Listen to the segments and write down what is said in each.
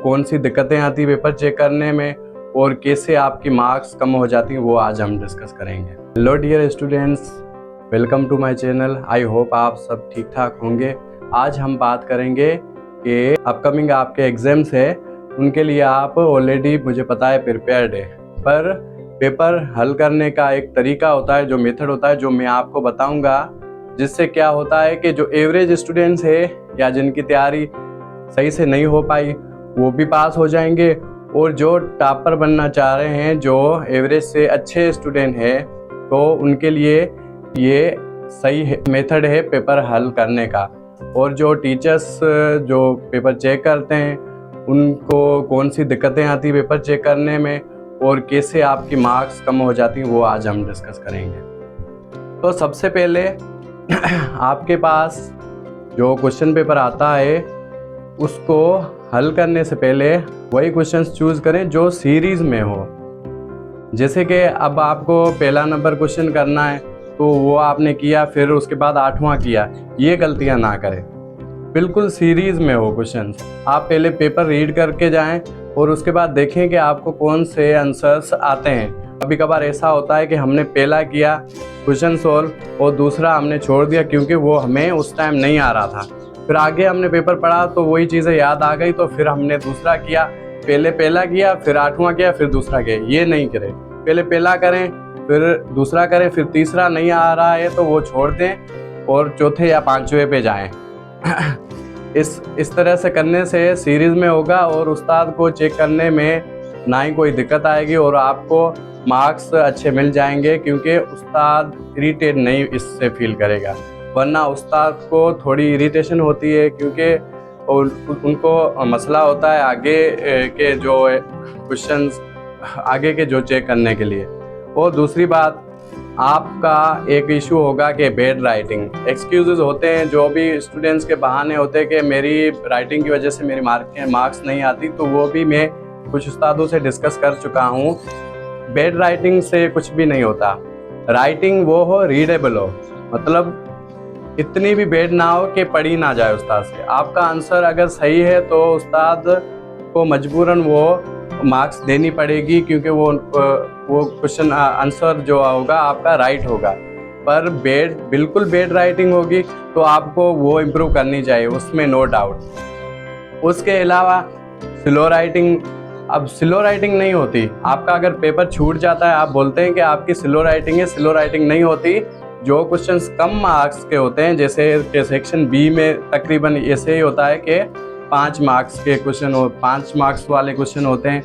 कौन सी दिक्कतें आती है पेपर चेक करने में और कैसे आपकी मार्क्स कम हो जाती हैं, वो आज हम डिस्कस करेंगे। Hello dear students, welcome to my channel. I hope आप सब ठीक ठाक होंगे। आज हम बात करेंगे कि अपकमिंग आपके एग्ज़ाम्स है, उनके लिए आप ऑलरेडी मुझे पता है प्रिपेयर्ड है, पर पेपर हल करने का एक तरीका होता है, जो मेथड होता है, जो मैं आपको बताऊंगा, जिससे क्या होता है कि जो एवरेज स्टूडेंट्स है या जिनकी तैयारी सही से नहीं हो पाई वो भी पास हो जाएंगे, और जो टॉपर बनना चाह रहे हैं, जो एवरेज से अच्छे स्टूडेंट हैं, तो उनके लिए ये सही मेथड है पेपर हल करने का। और जो टीचर्स जो पेपर चेक करते हैं उनको कौन सी दिक्कतें आती है पेपर चेक करने में और कैसे आपकी मार्क्स कम हो जाती हैं, वो आज हम डिस्कस करेंगे। तो सबसे पहले आपके पास जो क्वेश्चन पेपर आता है उसको हल करने से पहले वही क्वेश्चंस चूज़ करें जो सीरीज़ में हो। जैसे कि अब आपको पहला नंबर क्वेश्चन करना है तो वो आपने किया, फिर उसके बाद 8वां किया, ये गलतियां ना करें। बिल्कुल सीरीज़ में हो क्वेश्चंस। आप पहले पेपर रीड करके जाएं और उसके बाद देखें कि आपको कौन से आंसर्स आते हैं। कभी कभार ऐसा होता है कि हमने पहला किया क्वेश्चन सॉल्व और दूसरा हमने छोड़ दिया क्योंकि वो हमें उस टाइम नहीं आ रहा था। फिर आगे हमने पेपर पढ़ा तो वही चीज़ें याद आ गई, तो फिर हमने दूसरा किया। पहले पहला किया, फिर 8वां किया, फिर दूसरा किया। ये नहीं करें, पहले पहला करें, फिर दूसरा करें, फिर तीसरा नहीं आ रहा है तो वो छोड़ दें और चौथे या 5वें पे जाएं। इस तरह से करने से सीरीज़ में होगा और उस्ताद को चेक करने में ना ही कोई दिक्कत आएगी और आपको मार्क्स अच्छे मिल जाएंगे, क्योंकि उस्ताद इरिटेट नहीं इससे फील करेगा। वरना उस्ताद को थोड़ी इरिटेशन होती है क्योंकि उनको मसला होता है आगे के जो क्वेश्चंस आगे के जो चेक करने के लिए। और दूसरी बात, आपका एक इशू होगा कि बैड राइटिंग। एक्सक्यूजेज होते हैं, जो भी स्टूडेंट्स के बहाने होते हैं कि मेरी राइटिंग की वजह से मेरी मार्क्स नहीं आती, तो वो भी मैं कुछ उस्तादों से डिस्कस कर चुका हूँ। बैड राइटिंग से कुछ भी नहीं होता। राइटिंग वो हो रीडेबल हो, मतलब इतनी भी बैड ना हो कि पढ़ी ना जाए उस्ताद से। आपका आंसर अगर सही है तो उस्ताद को मजबूरन वो मार्क्स देनी पड़ेगी, क्योंकि वो क्वेश्चन आंसर जो होगा आपका राइट होगा। पर बिल्कुल बैड राइटिंग होगी तो आपको वो इम्प्रूव करनी चाहिए, उसमें नो डाउट। उसके अलावा स्लो राइटिंग, अब स्लो राइटिंग नहीं होती। आपका अगर पेपर छूट जाता है, आप बोलते हैं कि आपकी स्लो राइटिंग है, स्लो राइटिंग नहीं होती। जो क्वेश्चंस कम मार्क्स के होते हैं, जैसे कि सेक्शन बी में तकरीबन ऐसे ही होता है कि 5 मार्क्स के क्वेश्चन 5 मार्क्स वाले क्वेश्चन होते हैं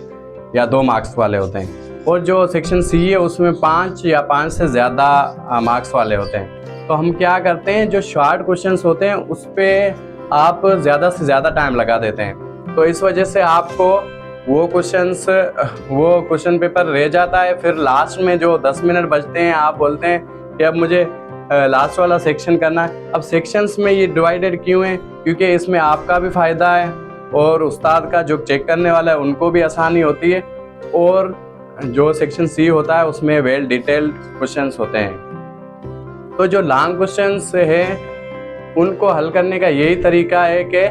या 2 मार्क्स वाले होते हैं, और जो सेक्शन सी है उसमें 5 या 5 से ज़्यादा मार्क्स वाले होते हैं। तो हम क्या करते हैं, जो शॉर्ट क्वेश्चंस होते हैं उस पर आप ज़्यादा से ज़्यादा टाइम लगा देते हैं, तो इस वजह से आपको वो क्वेश्चन पेपर रह जाता है। फिर लास्ट में जो 10 मिनट बचते हैं, आप बोलते हैं कि अब मुझे लास्ट वाला सेक्शन करना है। अब सेक्शंस में ये डिवाइडेड क्यों है, क्योंकि इसमें आपका भी फ़ायदा है और उस्ताद का जो चेक करने वाला है उनको भी आसानी होती है। और जो सेक्शन सी होता है उसमें वेल डिटेल्ड क्वेश्चंस होते हैं। तो जो लॉन्ग क्वेश्चंस हैं उनको हल करने का यही तरीका है कि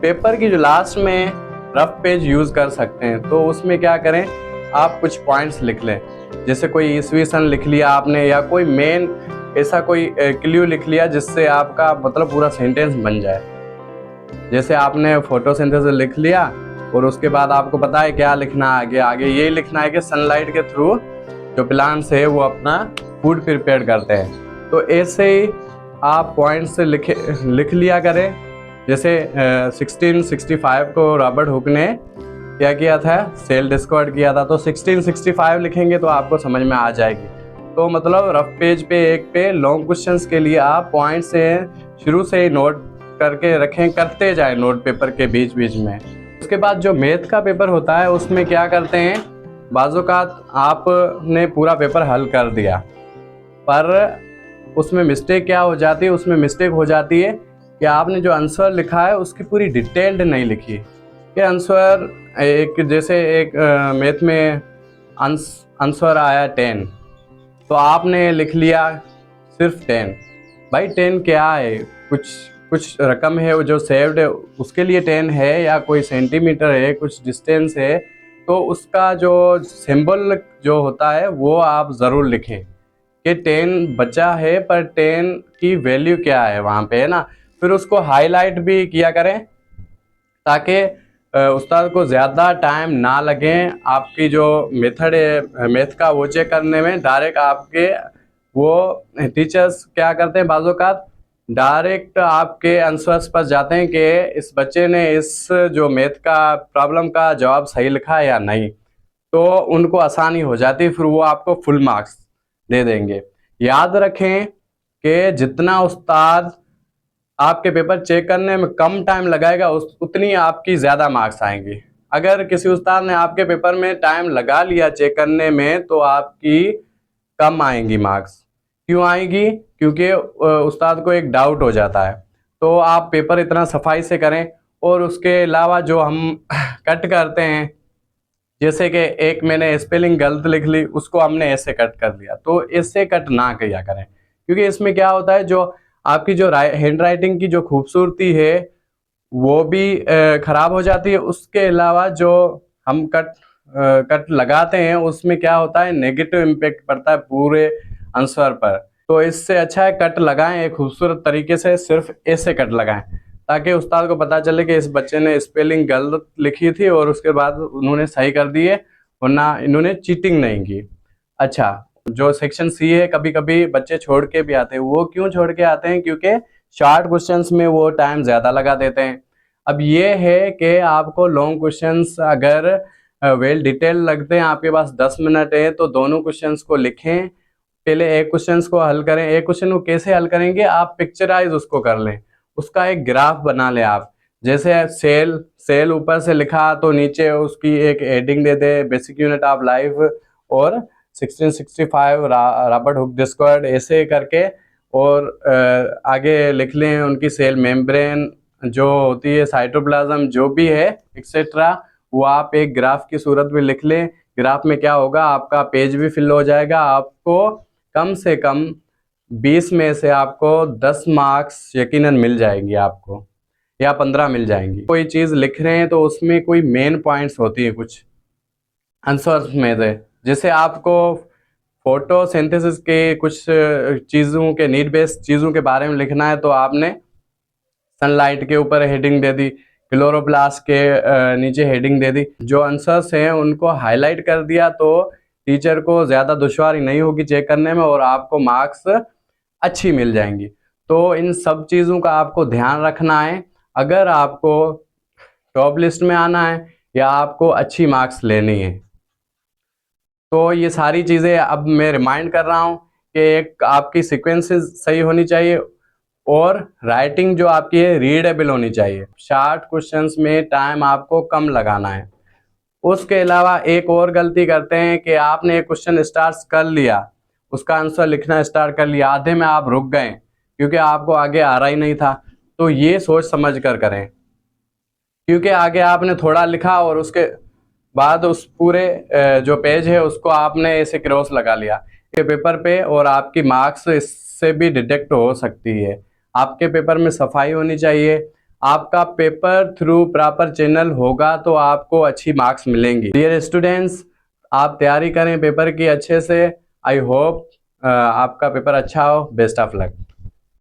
पेपर की जो लास्ट में रफ पेज यूज़ कर सकते हैं। तो उसमें क्या करें, आप कुछ पॉइंट्स लिख लें, जैसे कोई ईस्वी सन लिख लिया आपने, या कोई मेन ऐसा कोई क्ल्यू लिख लिया जिससे आपका मतलब पूरा सेंटेंस बन जाए। जैसे आपने फोटोसिंथेसिस लिख लिया और उसके बाद आपको पता है क्या लिखना है, आगे ये लिखना है कि सनलाइट के थ्रू जो प्लांट्स है वो अपना फूड प्रिपेयर करते हैं। तो ऐसे ही आप पॉइंट्स लिख लिया करें। जैसे 1665 को रॉबर्ट हुक ने क्या किया था, सेल डिस्कवर्ड किया था, तो 1665 लिखेंगे तो आपको समझ में आ जाएगी। तो मतलब रफ पेज पे एक पे लॉन्ग क्वेश्चंस के लिए आप पॉइंट से शुरू से ही नोट करके रखें, करते जाएं नोट पेपर के बीच बीच में। उसके बाद जो मैथ का पेपर होता है उसमें क्या करते हैं, बाज़-औक़ात आपने पूरा पेपर हल कर दिया पर उसमें मिस्टेक क्या हो जाती है, उसमें मिस्टेक हो जाती है कि आपने जो आंसर लिखा है उसकी पूरी डिटेल्ड नहीं लिखी। ये आंसर जैसे एक मैथ में आंसर आया 10, तो आपने लिख लिया सिर्फ 10। भाई 10 क्या है, कुछ कुछ रकम है वो जो सेव्ड है उसके लिए 10 है, या कोई सेंटीमीटर है, कुछ डिस्टेंस है, तो उसका जो सिंबल जो होता है वो आप ज़रूर लिखें कि 10 बचा है, पर 10 की वैल्यू क्या है वहाँ पे, है ना। फिर उसको हाईलाइट भी किया करें ताकि उस्ताद को ज़्यादा टाइम ना लगे आपकी जो मेथड है मैथ का वो चेक करने में। डायरेक्ट आपके वो टीचर्स क्या करते हैं, बाज़ औक़ात डायरेक्ट आपके आंसर्स पर जाते हैं कि इस बच्चे ने इस जो मैथ का प्रॉब्लम का जवाब सही लिखा है या नहीं, तो उनको आसानी हो जाती है, फिर वो आपको फुल मार्क्स दे देंगे। याद रखें कि जितना उस्ताद आपके पेपर चेक करने में कम टाइम लगाएगा उतनी आपकी ज़्यादा मार्क्स आएंगी। अगर किसी उस्ताद ने आपके पेपर में टाइम लगा लिया चेक करने में तो आपकी कम आएंगी मार्क्स। क्यों आएंगी? क्योंकि उस्ताद को एक डाउट हो जाता है। तो आप पेपर इतना सफाई से करें। और उसके अलावा जो हम कट करते हैं, जैसे कि एक मैंने स्पेलिंग गलत लिख ली, उसको हमने ऐसे कट कर लिया, तो इससे कट ना किया करें, क्योंकि इसमें क्या होता है, जो आपकी जो हैंड राइटिंग की जो खूबसूरती है वो भी ख़राब हो जाती है। उसके अलावा जो हम कट लगाते हैं उसमें क्या होता है, नेगेटिव इम्पैक्ट पड़ता है पूरे आंसर पर। तो इससे अच्छा है कट लगाएं एक खूबसूरत तरीके से, सिर्फ ऐसे कट लगाएं ताकि उस्ताद को पता चले कि इस बच्चे ने स्पेलिंग गलत लिखी थी और उसके बाद उन्होंने सही कर दिए, वरना इन्होंने चीटिंग नहीं की। अच्छा, जो सेक्शन सी है, कभी कभी बच्चे छोड़ के भी आते हैं। वो क्यों छोड़ के आते हैं? क्योंकि शॉर्ट क्वेश्चंस में वो टाइम ज़्यादा लगा देते हैं। अब ये है कि आपको लॉन्ग क्वेश्चंस अगर वेल डिटेल लगते हैं, आपके पास 10 मिनट है, तो दोनों क्वेश्चंस को लिखें। पहले एक क्वेश्चंस को हल करें। एक क्वेश्चन को कैसे हल करेंगे, आप पिक्चराइज उसको कर लें, उसका एक ग्राफ बना लें आप। जैसे सेल ऊपर से लिखा तो नीचे उसकी एक heading they they, basic unit of life और 1665 रॉबर्ट हुक डिस्कवर्ड, ऐसे करके। और आगे लिख लें उनकी सेल मेम्ब्रेन जो होती है, साइटोप्लाज्म जो भी है, एक्सेट्रा, वो आप एक ग्राफ की सूरत में लिख लें। ग्राफ में क्या होगा, आपका पेज भी फिल हो जाएगा। आपको कम से कम 20 में से आपको 10 मार्क्स यकीनन मिल जाएंगी आपको, या 15 मिल जाएंगी। कोई चीज़ लिख रहे हैं तो उसमें कोई मेन पॉइंट्स होती है कुछ आंसर्स में से। जैसे आपको फोटोसिंथेसिस के कुछ चीज़ों के, नीड बेस्ड चीज़ों के बारे में लिखना है, तो आपने सनलाइट के ऊपर हेडिंग दे दी, क्लोरोप्लास्ट के नीचे हेडिंग दे दी। जो आंसर्स हैं उनको हाईलाइट कर दिया, तो टीचर को ज़्यादा दुश्वारी नहीं होगी चेक करने में और आपको मार्क्स अच्छी मिल जाएंगी। तो इन सब चीज़ों का आपको ध्यान रखना है अगर आपको टॉप लिस्ट में आना है या आपको अच्छी मार्क्स लेनी है। तो ये सारी चीज़ें अब मैं रिमाइंड कर रहा हूँ कि एक आपकी सीक्वेंसेस सही होनी चाहिए और राइटिंग जो आपकी है रीडेबल होनी चाहिए। शॉर्ट क्वेश्चंस में टाइम आपको कम लगाना है। उसके अलावा एक और गलती करते हैं कि आपने एक क्वेश्चन स्टार्ट कर लिया, उसका आंसर लिखना स्टार्ट कर लिया, आधे में आप रुक गए क्योंकि आपको आगे आ रहा ही नहीं था। तो ये सोच समझ कर करें, क्योंकि आगे आपने थोड़ा लिखा और उसके बाद उस पूरे जो पेज है उसको आपने ऐसे क्रॉस लगा लिया के पेपर पे, और आपकी मार्क्स इससे भी डिटेक्ट हो सकती है। आपके पेपर में सफाई होनी चाहिए। आपका पेपर थ्रू प्रॉपर चैनल होगा तो आपको अच्छी मार्क्स मिलेंगी। डियर स्टूडेंट्स, आप तैयारी करें पेपर की अच्छे से। आई होप आपका पेपर अच्छा हो। Best of luck.